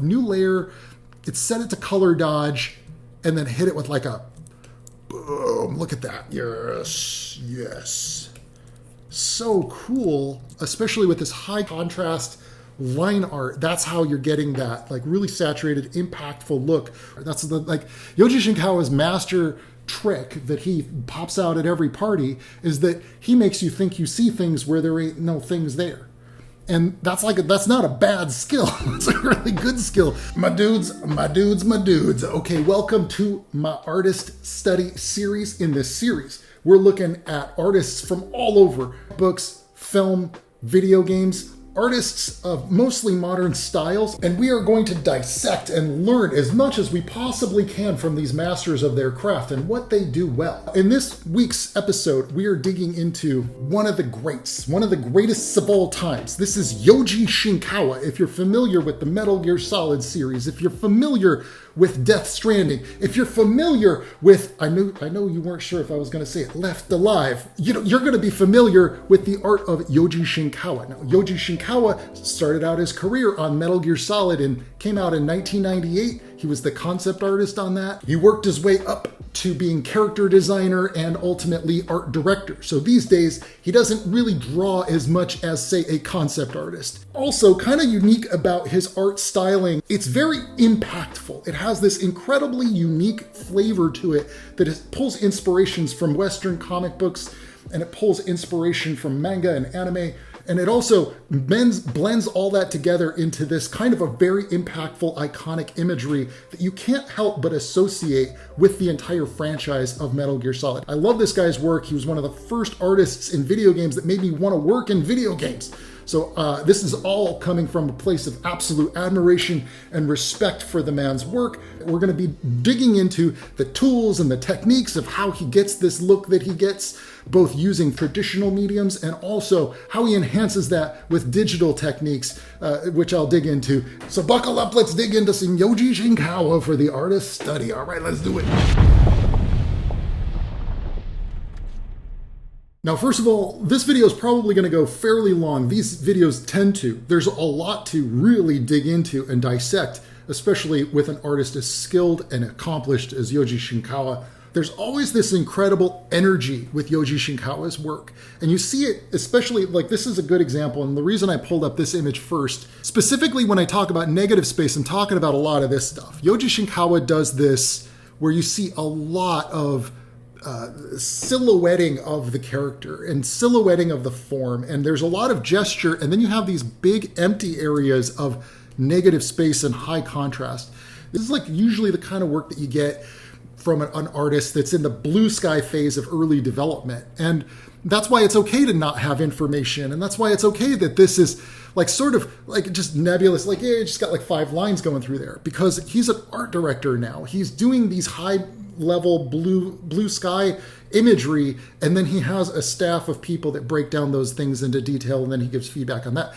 New layer, it's set it to color dodge, and then hit it with like a boom. Look at that. Yes, yes. So cool, especially with this high contrast line art. That's how you're getting that like really saturated, impactful look. That's the like Yoji Shinkawa's master trick that he pops out at every party is that he makes you think you see things where there ain't no things there. And that's not a bad skill. It's a really good skill. My dudes. Okay, welcome to my artist study series. In this series, we're looking at artists from all over: books, film, video games, artists of mostly modern styles, and we are going to dissect and learn as much as we possibly can from these masters of their craft and what they do well. In this week's episode, we are digging into one of the greatest of all times. This is Yoji Shinkawa. If you're familiar with the Metal Gear Solid series, if you're familiar with Death Stranding, if you're familiar with, I know you weren't sure if I was going to say it, Left Alive, you're going to be familiar with the art of Yoji Shinkawa. Now, Yoji Shinkawa started out his career on Metal Gear Solid and came out in 1998. He was the concept artist on that. He worked his way up to being character designer and ultimately art director. So these days, he doesn't really draw as much as, say, a concept artist. Also, kind of unique about his art styling, it's very impactful. It has this incredibly unique flavor to it that it pulls inspirations from Western comic books, and it pulls inspiration from manga and anime. And it also blends all that together into this kind of a very impactful, iconic imagery that you can't help but associate with the entire franchise of Metal Gear Solid. I love this guy's work. He was one of the first artists in video games that made me want to work in video games. So this is all coming from a place of absolute admiration and respect for the man's work. We're going to be digging into the tools and the techniques of how he gets this look that he gets, both using traditional mediums and also how he enhances that with digital techniques, which I'll dig into. So buckle up, let's dig into some Yoji Shinkawa for the artist study. All right, let's do it. Now, first of all, this video is probably going to go fairly long. These videos tend to. There's a lot to really dig into and dissect, especially with an artist as skilled and accomplished as Yoji Shinkawa. There's always this incredible energy with Yoji Shinkawa's work. And you see it, especially, like this is a good example. And the reason I pulled up this image first, specifically when I talk about negative space, I'm talking about a lot of this stuff. Yoji Shinkawa does this where you see a lot of silhouetting of the character and silhouetting of the form, and there's a lot of gesture, and then you have these big empty areas of negative space and high contrast. This is like usually the kind of work that you get from an artist that's in the blue sky phase of early development, and that's why it's okay to not have information, and that's why it's okay that this is like sort of like just nebulous, like yeah, you just got like 5 lines going through there, because he's an art director now. He's doing these high level blue sky imagery, and then he has a staff of people that break down those things into detail, and then he gives feedback on that.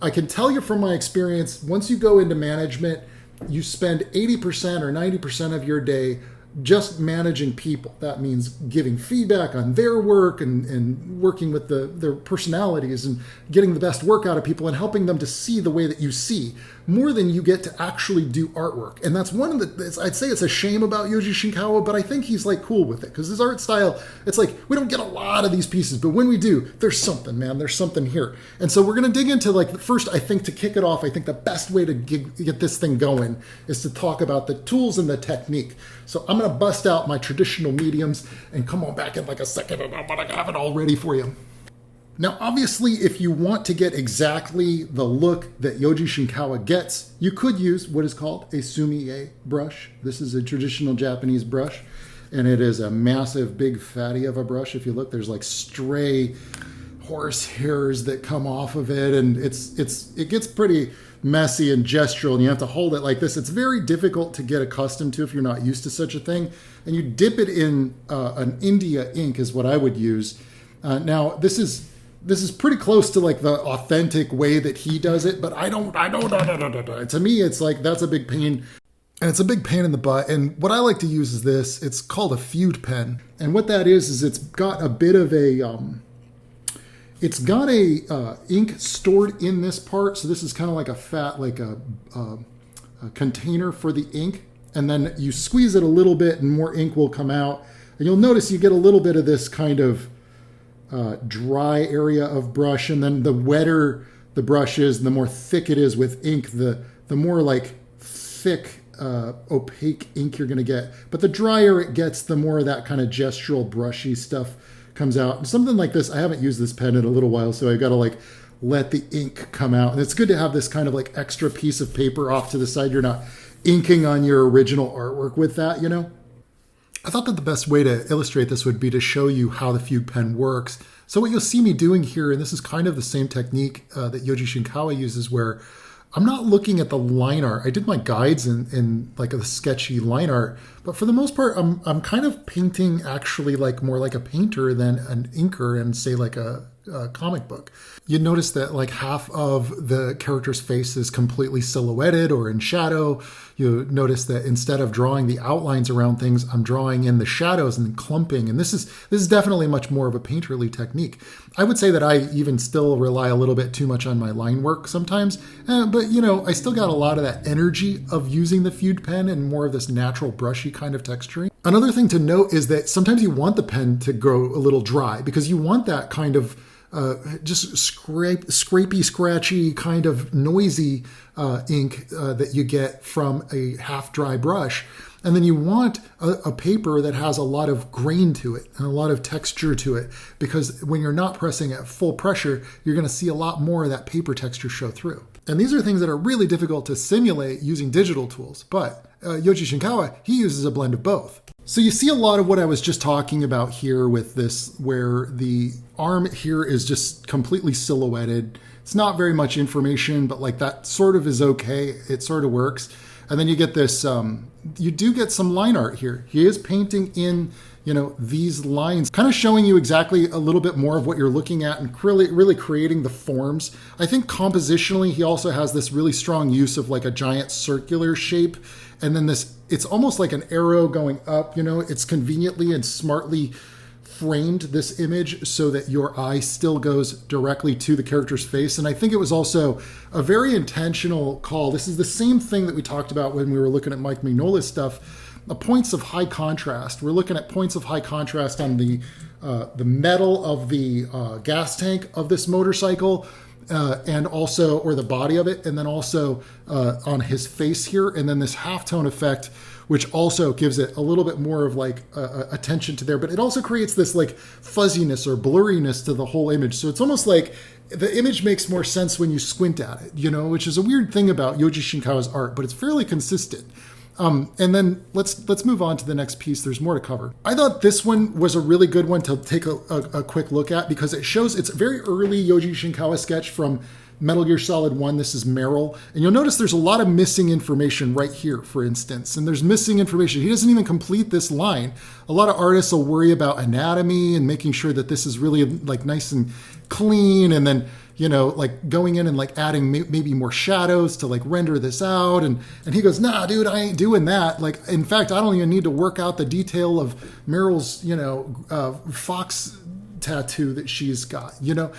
I can tell you from my experience, once you go into management, you spend 80% or 90% of your day just managing people. That means giving feedback on their work and working with their personalities and getting the best work out of people and helping them to see the way that you see, more than you get to actually do artwork. And that's one of the, I'd say it's a shame about Yoji Shinkawa, but I think he's like cool with it, because his art style, it's like we don't get a lot of these pieces, but when we do, there's something, man, there's something here. And so we're going to dig into, like, first, I think to kick it off, I think the best way to get this thing going is to talk about the tools and the technique. So I'm going to bust out my traditional mediums and come on back in like a second, and I'm going to have it all ready for you. Now, obviously, if you want to get exactly the look that Yoji Shinkawa gets, you could use what is called a sumi-e brush. This is a traditional Japanese brush, and it is a massive, big fatty of a brush. If you look, there's like stray horse hairs that come off of it, and it gets pretty messy and gestural, and you have to hold it like this. It's very difficult to get accustomed to if you're not used to such a thing. And you dip it in an India ink is what I would use. Now, this is pretty close to like the authentic way that he does it, but I don't. To me, it's like that's a big pain, and it's a big pain in the butt. And what I like to use is this. It's called a Fugue Pen, and what that is it's got a bit of a it's got a ink stored in this part. So this is kind of like a fat, like a container for the ink, and then you squeeze it a little bit and more ink will come out. And you'll notice you get a little bit of this kind of dry area of brush, and then the wetter the brush is, the more thick it is with ink, the more like thick, opaque ink you're going to get. But the drier it gets, the more of that kind of gestural brushy stuff comes out. And something like this, I haven't used this pen in a little while, so I've got to like let the ink come out. And it's good to have this kind of like extra piece of paper off to the side. You're not inking on your original artwork with that, you know? I thought that the best way to illustrate this would be to show you how the Fugue Pen works. So what you'll see me doing here, and this is kind of the same technique that Yoji Shinkawa uses, where I'm not looking at the line art. I did my guides in like a sketchy line art, but for the most part, I'm kind of painting actually like more like a painter than an inker and say like a comic book. You notice that like half of the character's face is completely silhouetted or in shadow. You notice that instead of drawing the outlines around things, I'm drawing in the shadows and clumping. And this is definitely much more of a painterly technique. I would say that I even still rely a little bit too much on my line work sometimes, but you know, I still got a lot of that energy of using the Fugue Pen and more of this natural brushy kind of texturing. Another thing to note is that sometimes you want the pen to go a little dry because you want that kind of just scrapey, scratchy, kind of noisy ink that you get from a half-dry brush. And then you want a paper that has a lot of grain to it and a lot of texture to it, because when you're not pressing at full pressure, you're going to see a lot more of that paper texture show through. And these are things that are really difficult to simulate using digital tools. But Yoji Shinkawa, he uses a blend of both. So you see a lot of what I was just talking about here with this, where the arm here is just completely silhouetted. It's not very much information, but like that sort of is okay. It sort of works. And then you get this, you do get some line art here. He is painting in, you know, these lines, kind of showing you exactly a little bit more of what you're looking at and really creating the forms. I think compositionally, he also has this really strong use of like a giant circular shape. And then this, it's almost like an arrow going up, you know, it's conveniently and smartly framed, this image, so that your eye still goes directly to the character's face. And I think it was also a very intentional call. This is the same thing that we talked about when we were looking at Mike Mignola's stuff, points of high contrast. We're looking at points of high contrast on the metal of the gas tank of this motorcycle, and also, or the body of it, and then also on his face here, and then this halftone effect, which also gives it a little bit more of like attention to there, but it also creates this like fuzziness or blurriness to the whole image. So it's almost like the image makes more sense when you squint at it, you know, which is a weird thing about Yoji Shinkawa's art, but it's fairly consistent. And then let's move on to the next piece. There's more to cover. I thought this one was a really good one to take a quick look at, because it shows, it's a very early Yoji Shinkawa sketch from Metal Gear Solid 1. This is Meryl. And you'll notice there's a lot of missing information right here, for instance. And there's missing information. He doesn't even complete this line. A lot of artists will worry about anatomy and making sure that this is really like nice and clean. And then, you know, like going in and like adding maybe more shadows to like render this out. And he goes, nah, dude, I ain't doing that. Like, in fact, I don't even need to work out the detail of Meryl's, you know, fox tattoo that she's got, you know.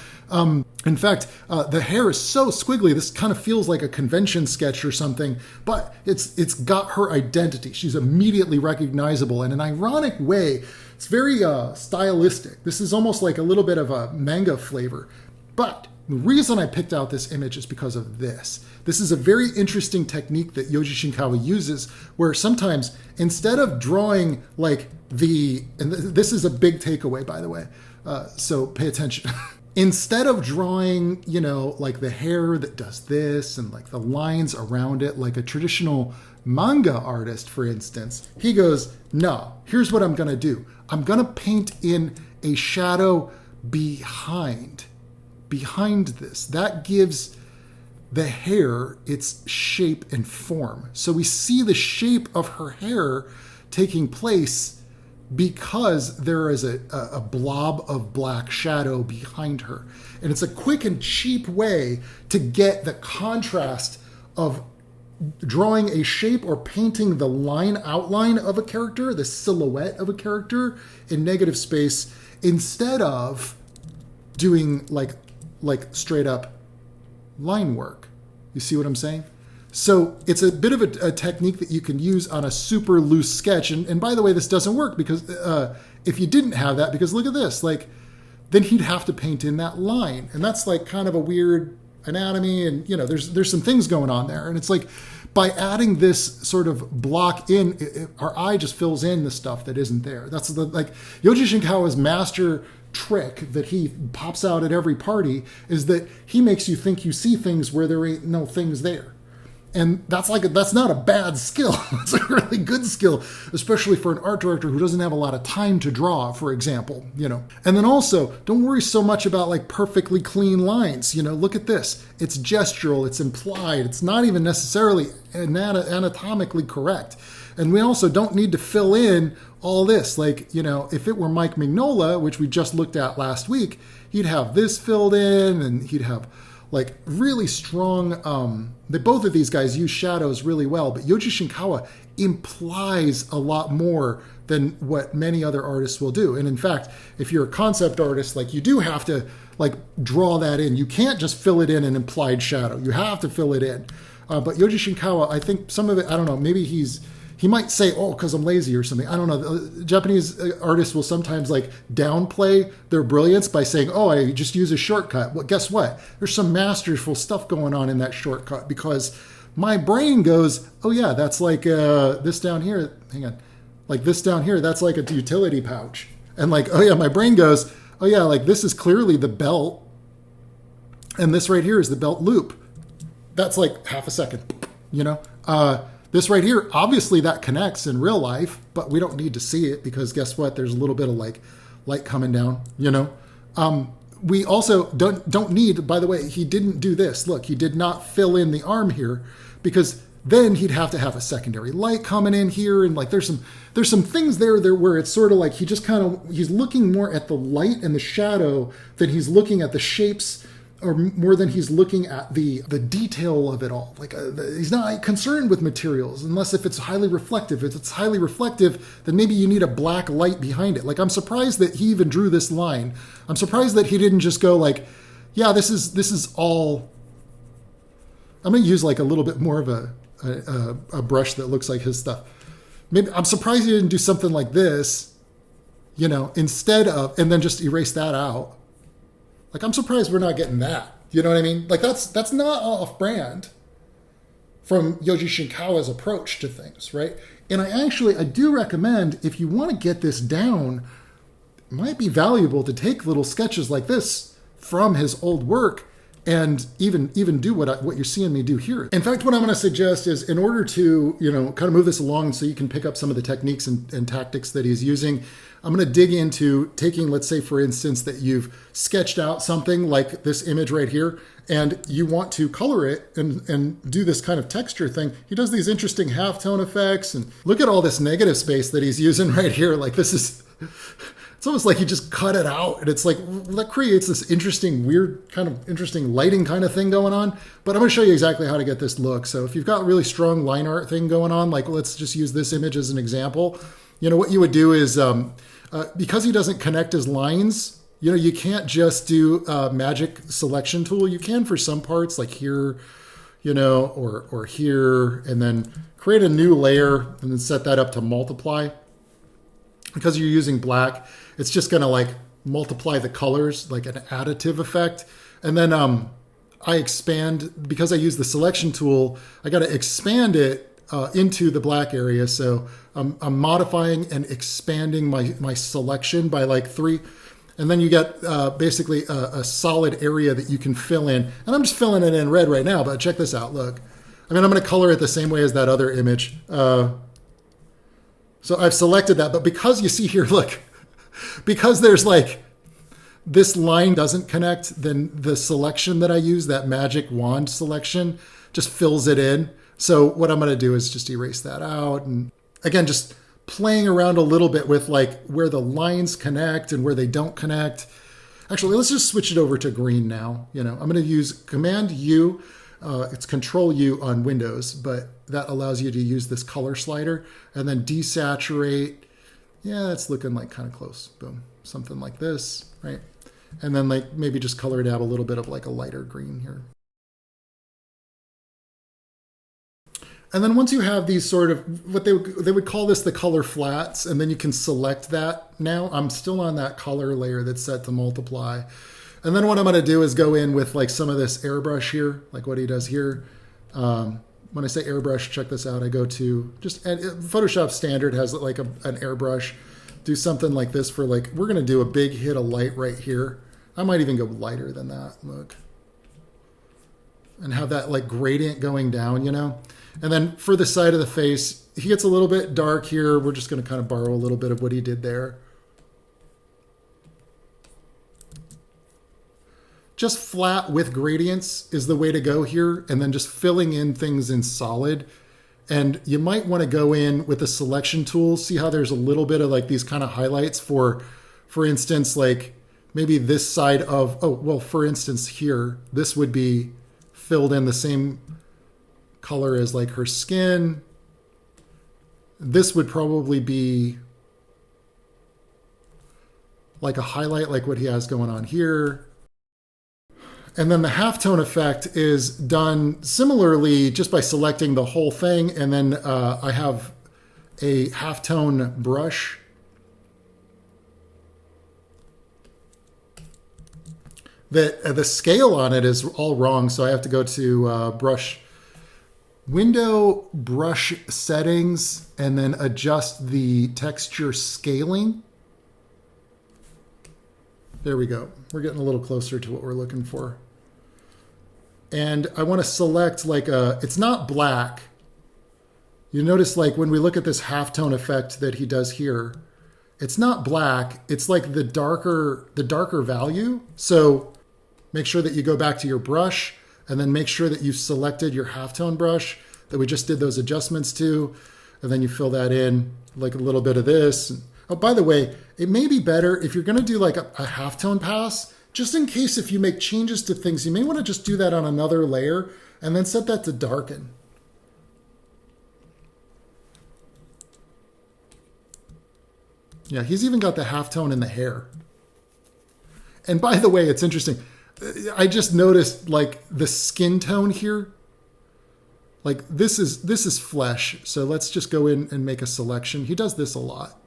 In fact, the hair is so squiggly, this kind of feels like a convention sketch or something, but it's got her identity. She's immediately recognizable, and in an ironic way, it's very stylistic. This is almost like a little bit of a manga flavor. But the reason I picked out this image is because of this. This is a very interesting technique that Yoji Shinkawa uses, where sometimes instead of drawing like and this is a big takeaway, by the way, so pay attention. Instead of drawing, you know, like the hair that does this and like the lines around it, like a traditional manga artist, for instance, he goes, no, here's what I'm going to do. I'm going to paint in a shadow behind this. That gives the hair its shape and form. So we see the shape of her hair taking place because there is a blob of black shadow behind her. And it's a quick and cheap way to get the contrast of drawing a shape or painting the outline of a character, the silhouette of a character in negative space, instead of doing like straight up line work. You see what I'm saying? So it's a bit of a technique that you can use on a super loose sketch. And by the way, this doesn't work because if you didn't have that, because look at this, like, then he'd have to paint in that line. And that's like kind of a weird anatomy. And, you know, there's some things going on there. And it's like, by adding this sort of block in, our eye just fills in the stuff that isn't there. That's like Yoji Shinkawa's master trick that he pops out at every party is that he makes you think you see things where there ain't no things there. And that's not a bad skill. It's a really good skill, especially for an art director who doesn't have a lot of time to draw, for example, you know. And then also, don't worry so much about like perfectly clean lines. You know, look at this. It's gestural, it's implied, it's not even necessarily anatomically correct. And we also don't need to fill in all this. Like, you know, if it were Mike Mignola, which we just looked at last week, he'd have this filled in and he'd have like really strong, both of these guys use shadows really well, but Yoji Shinkawa implies a lot more than what many other artists will do. And in fact, if you're a concept artist, like you do have to like draw that in. You can't just fill it in an implied shadow. You have to fill it in. But Yoji Shinkawa, I think some of it, I don't know, maybe he might say, oh, because I'm lazy or something. I don't know. Japanese artists will sometimes like downplay their brilliance by saying, oh, I just use a shortcut. Well, guess what? There's some masterful stuff going on in that shortcut because my brain goes, oh, yeah, that's like this down here. Hang on. Like this down here, that's like a utility pouch. And like, oh, yeah, my brain goes, oh, yeah, like this is clearly the belt. And this right here is the belt loop. That's like half a second, you know? This right here, obviously that connects in real life, but we don't need to see it because guess what? There's a little bit of like light coming down, you know? We also don't need, by the way, he didn't do this. Look, he did not fill in the arm here because then he'd have to have a secondary light coming in here. And like, there's some things there where it's sort of like he's looking more at the light and the shadow than he's looking at the shapes or more than he's looking at the detail of it all. Like he's not concerned with materials unless if it's highly reflective. If it's highly reflective, then maybe you need a black light behind it. Like I'm surprised that he even drew this line. I'm surprised that he didn't just go like, yeah, this is all. I'm gonna use like a little bit more of a brush that looks like his stuff. Maybe I'm surprised he didn't do something like this, you know, instead of, and then just erase that out. Like, I'm surprised we're not getting that. You know what I mean? Like, that's not off-brand from Yoji Shinkawa's approach to things, right? And I do recommend, if you want to get this down, it might be valuable to take little sketches like this from his old work and even do what you're seeing me do here. In fact, what I'm going to suggest is in order to, you know, kind of move this along so you can pick up some of the techniques and tactics that he's using, I'm going to dig into taking, let's say, for instance, that you've sketched out something like this image right here, and you want to color it and do this kind of texture thing. He does these interesting halftone effects, and look at all this negative space that he's using right here. Like this is, it's almost like he just cut it out, and it's like, that creates this interesting, weird, kind of interesting lighting kind of thing going on. But I'm going to show you exactly how to get this look. So if you've got a really strong line art thing going on, like let's just use this image as an example. You know, what you would do is, because he doesn't connect his lines, you know, you can't just do a magic selection tool. You can for some parts, like here, you know, or here, and then create a new layer and then set that up to multiply. Because you're using black, it's just going to like multiply the colors, like an additive effect. And then I expand, because I use the selection tool, I got to expand it into the black area. So I'm modifying and expanding my selection by like 3. And then you get basically a solid area that you can fill in. And I'm just filling it in red right now, but check this out. Look, I mean, I'm going to color it the same way as that other image. So I've selected that, but because you see here, look, because there's like, this line doesn't connect, then the selection that I use, that magic wand selection, just fills it in. So what I'm going to do is just erase that out. And again, just playing around a little bit with like where the lines connect and where they don't connect. Actually, let's just switch it over to green now. You know, I'm going to use Command U. It's Control U on Windows, but that allows you to use this color slider and then desaturate. Yeah, it's looking like kind of close. Boom. Something like this, right? And then like maybe just color it out a little bit of like a lighter green here. And then once you have these sort of, what they would call this the color flats, and then you can select that. Now I'm still on that color layer that's set to multiply. And then what I'm going to do is go in with like some of this airbrush here, like what he does here. When I say airbrush, check this out. I go to just, and Photoshop standard has like an airbrush. Do something like this for like, we're going to do a big hit of light right here. I might even go lighter than that, look. And have that like gradient going down, you know? And then for the side of the face, he gets a little bit dark here. We're just going to kind of borrow a little bit of what he did there. Just flat with gradients is the way to go here. And then just filling in things in solid. And you might want to go in with the selection tool. See how there's a little bit of like these kind of highlights for instance, like maybe this side of, oh, well, for instance here, this would be filled in the same color as like her skin. This would probably be like a highlight like what he has going on here. And then the halftone effect is done similarly just by selecting the whole thing. And then I have a halftone brush. The scale on it is all wrong. So I have to go to brush, window, brush settings, and then adjust the texture scaling. There we go. We're getting a little closer to what we're looking for. And I want to select like a, it's not black. You notice like when we look at this halftone effect that he does here, it's not black. It's like the darker value. So make sure that you go back to your brush and then make sure that you've selected your halftone brush that we just did those adjustments to. And then you fill that in like a little bit of this. Oh, by the way, it may be better if you're going to do like a halftone pass, just in case if you make changes to things, you may want to just do that on another layer and then set that to darken. Yeah, he's even got the halftone in the hair. And by the way, it's interesting. I just noticed like the skin tone here. Like this is flesh. So let's just go in and make a selection. He does this a lot.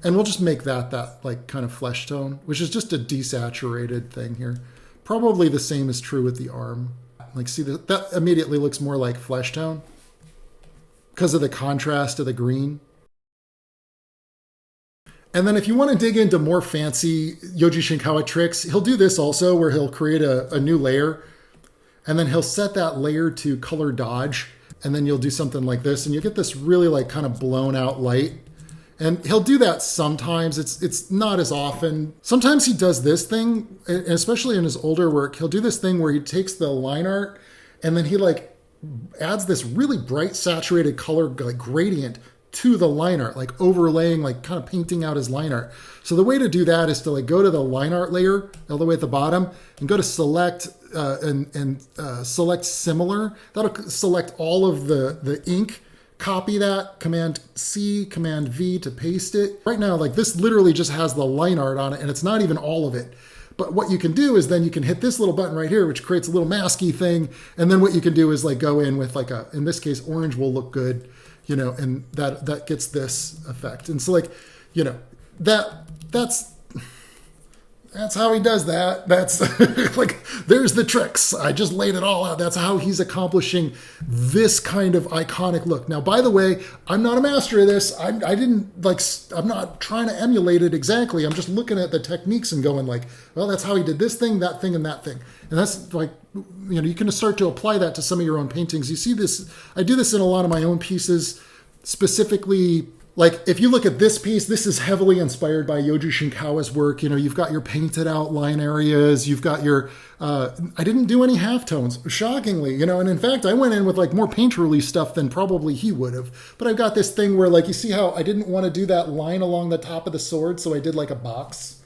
And we'll just make that like kind of flesh tone, which is just a desaturated thing here. Probably the same is true with the arm. Like see that immediately looks more like flesh tone because of the contrast of the green. And then if you want to dig into more fancy Yoji Shinkawa tricks, he'll do this also where he'll create a new layer and then he'll set that layer to color dodge. And then you'll do something like this and you get this really like kind of blown out light. And he'll do that sometimes. It's not as often. Sometimes he does this thing, especially in his older work. He'll do this thing where he takes the line art and then he like adds this really bright saturated color like gradient to the line art, like overlaying, like kind of painting out his line art. So the way to do that is to like go to the line art layer all the way at the bottom and go to select and select similar. That'll select all of the ink. Copy that, Command C, Command V to paste it. Right now, like this literally just has the line art on it and it's not even all of it. But what you can do is then you can hit this little button right here, which creates a little masky thing. And then what you can do is like go in with like a, in this case, orange will look good, you know, and that gets this effect. And so like, you know, that's how he does that. That's like, there's the tricks. I just laid it all out. That's how he's accomplishing this kind of iconic look. Now, by the way, I'm not a master of this. I'm not trying to emulate it exactly. I'm just looking at the techniques and going like, well, that's how he did this thing, that thing, and that thing. And that's like, you know, you can start to apply that to some of your own paintings. You see this, I do this in a lot of my own pieces, specifically. Like, if you look at this piece, this is heavily inspired by Yoji Shinkawa's work. You know, you've got your painted out line areas. You've got your, I didn't do any halftones, shockingly, you know. And in fact, I went in with like more painterly stuff than probably he would have. But I've got this thing where like, you see how I didn't want to do that line along the top of the sword. So I did like a box.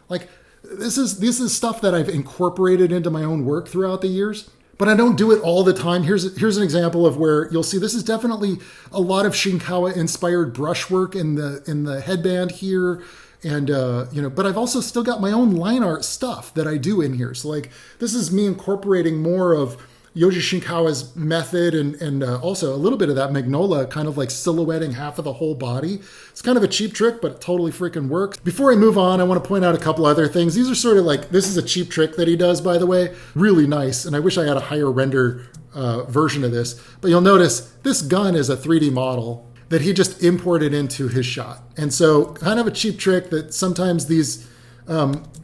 Like, this is stuff that I've incorporated into my own work throughout the years. But I don't do it all the time. Here's an example of where you'll see this is definitely a lot of Shinkawa inspired brushwork in the headband here. And, you know, but I've also still got my own line art stuff that I do in here. So like, this is me incorporating more of Yoji Shinkawa's method and also a little bit of that magnolia kind of like silhouetting half of the whole body. It's kind of a cheap trick, but it totally freaking works. Before I move on, I want to point out a couple other things. These are sort of like, this is a cheap trick that he does, by the way. Really nice. And I wish I had a higher render version of this. But you'll notice this gun is a 3D model that he just imported into his shot. And so kind of a cheap trick that sometimes these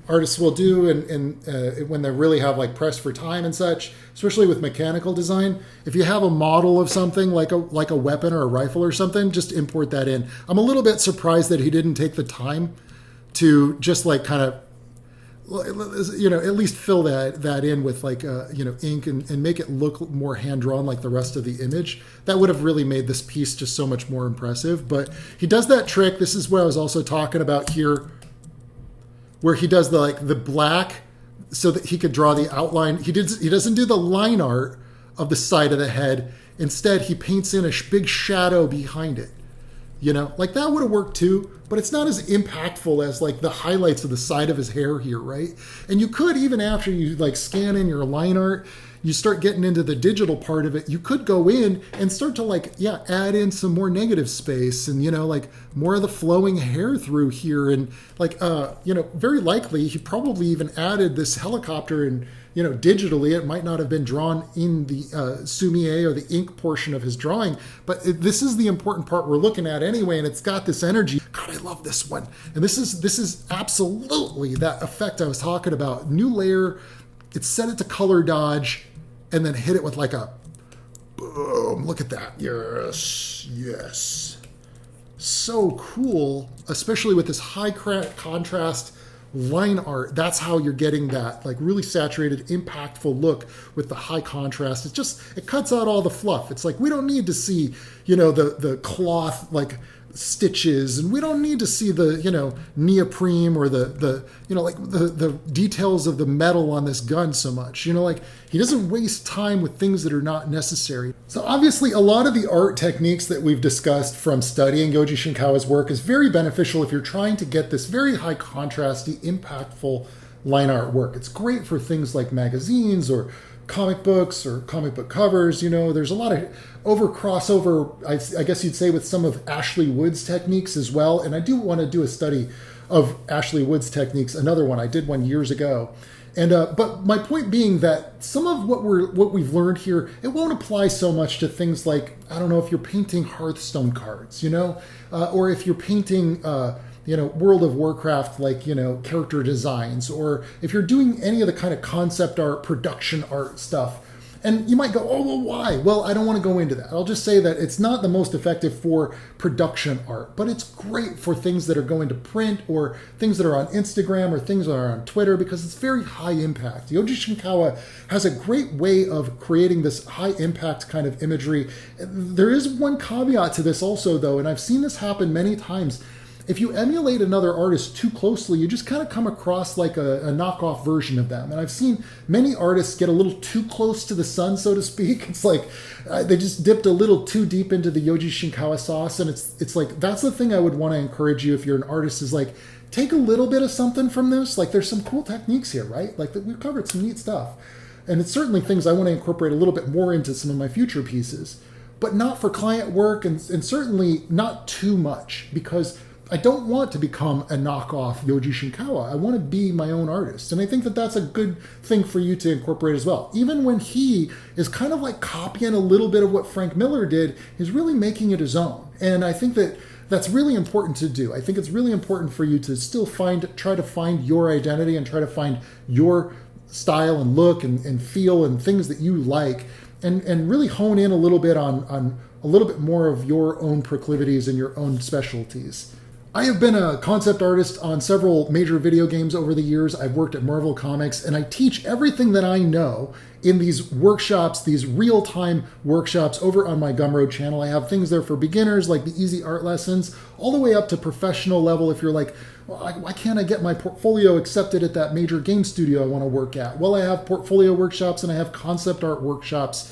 artists will do and when they really have like press for time and such, especially with mechanical design. If you have a model of something like a weapon or a rifle or something, just import that in. I'm a little bit surprised that he didn't take the time to just like kind of, at least fill that in with like, ink and make it look more hand-drawn like the rest of the image. That would have really made this piece just so much more impressive. But he does that trick. This is what I was also talking about here, where he does the black so that he could draw the outline. He doesn't do the line art of the side of the head. Instead, he paints in a big shadow behind it. Like that would have worked too, but it's not as impactful as like the highlights of the side of his hair here, right? And you could, even after you like scan in your line art, you start getting into the digital part of it, you could go in and start to add in some more negative space and, like more of the flowing hair through here. And like, very likely he probably even added this helicopter and, digitally, it might not have been drawn in the sumie or the ink portion of his drawing, but this is the important part we're looking at anyway, and it's got this energy. God, I love this one. And this is absolutely that effect I was talking about. New layer, it's set it to color dodge, and then hit it with like a boom. Look at that. Yes. So cool, especially with this high contrast line art. That's how you're getting that like really saturated, impactful look with the high contrast. It cuts out all the fluff. It's like we don't need to see, the cloth like stitches, and we don't need to see the neoprene or the details of the metal on this gun so much. He doesn't waste time with things that are not necessary. So obviously a lot of the art techniques that we've discussed from studying Yoji Shinkawa's work is very beneficial if you're trying to get this very high contrasty, impactful line art work. It's great for things like magazines or comic books or comic book covers. There's a lot of crossover, I guess you'd say, with some of Ashley Wood's techniques as well. And I do want to do a study of Ashley Wood's techniques, another one. I did one years ago. And but my point being that some of what we've learned here, it won't apply so much to things like, I don't know, if you're painting Hearthstone cards, or if you're painting World of Warcraft, like, character designs, or if you're doing any of the kind of concept art, production art stuff. And you might go, oh, well, why? Well, I don't want to go into that. I'll just say that it's not the most effective for production art, but it's great for things that are going to print or things that are on Instagram or things that are on Twitter, because it's very high impact. Yoji Shinkawa has a great way of creating this high impact kind of imagery. There is one caveat to this also, though, and I've seen this happen many times. If you emulate another artist too closely, you just kind of come across like a knockoff version of them. And I've seen many artists get a little too close to the sun, so to speak. It's like they just dipped a little too deep into the Yoji Shinkawa sauce. And it's like, that's the thing I would want to encourage you if you're an artist, is like, take a little bit of something from this. Like, there's some cool techniques here, right? Like, we've covered some neat stuff. And it's certainly things I want to incorporate a little bit more into some of my future pieces, but not for client work, and certainly not too much, because I don't want to become a knockoff Yoji Shinkawa. I want to be my own artist. And I think that that's a good thing for you to incorporate as well. Even when he is kind of like copying a little bit of what Frank Miller did, he's really making it his own. And I think that that's really important to do. I think it's really important for you to still try to find your identity and try to find your style and look and feel and things that you like, and really hone in a little bit on a little bit more of your own proclivities and your own specialties. I have been a concept artist on several major video games over the years. I've worked at Marvel Comics, and I teach everything that I know in these workshops, these real-time workshops over on my Gumroad channel. I have things there for beginners, like the easy art lessons, all the way up to professional level. If you're like, well, why can't I get my portfolio accepted at that major game studio I want to work at? Well, I have portfolio workshops and I have concept art workshops.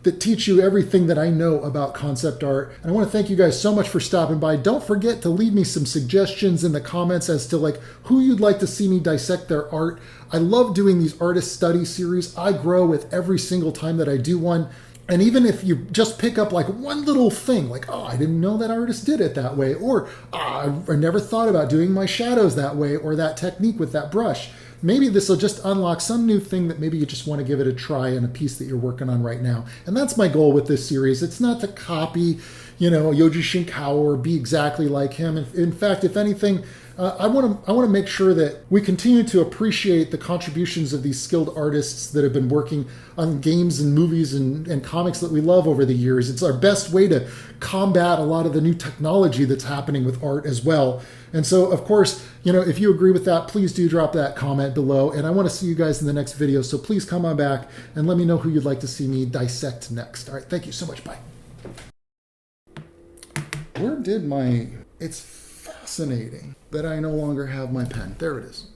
that teach you everything that I know about concept art. And I want to thank you guys so much for stopping by. Don't forget to leave me some suggestions in the comments as to like who you'd like to see me dissect their art. I love doing these artist study series. I grow with every single time that I do one. And even if you just pick up like one little thing, like, oh, I didn't know that artist did it that way, or I never thought about doing my shadows that way, or that technique with that brush. Maybe this will just unlock some new thing that maybe you just want to give it a try in a piece that you're working on right now. And that's my goal with this series. It's not to copy, Yoji Shinkawa or be exactly like him. In fact, if anything, I want to make sure that we continue to appreciate the contributions of these skilled artists that have been working on games and movies and comics that we love over the years. It's our best way to combat a lot of the new technology that's happening with art as well. And so, of course, if you agree with that, please do drop that comment below. And I want to see you guys in the next video. So please come on back and let me know who you'd like to see me dissect next. All right, thank you so much. Bye. Where did my... It's fascinating that I no longer have my pen. There it is.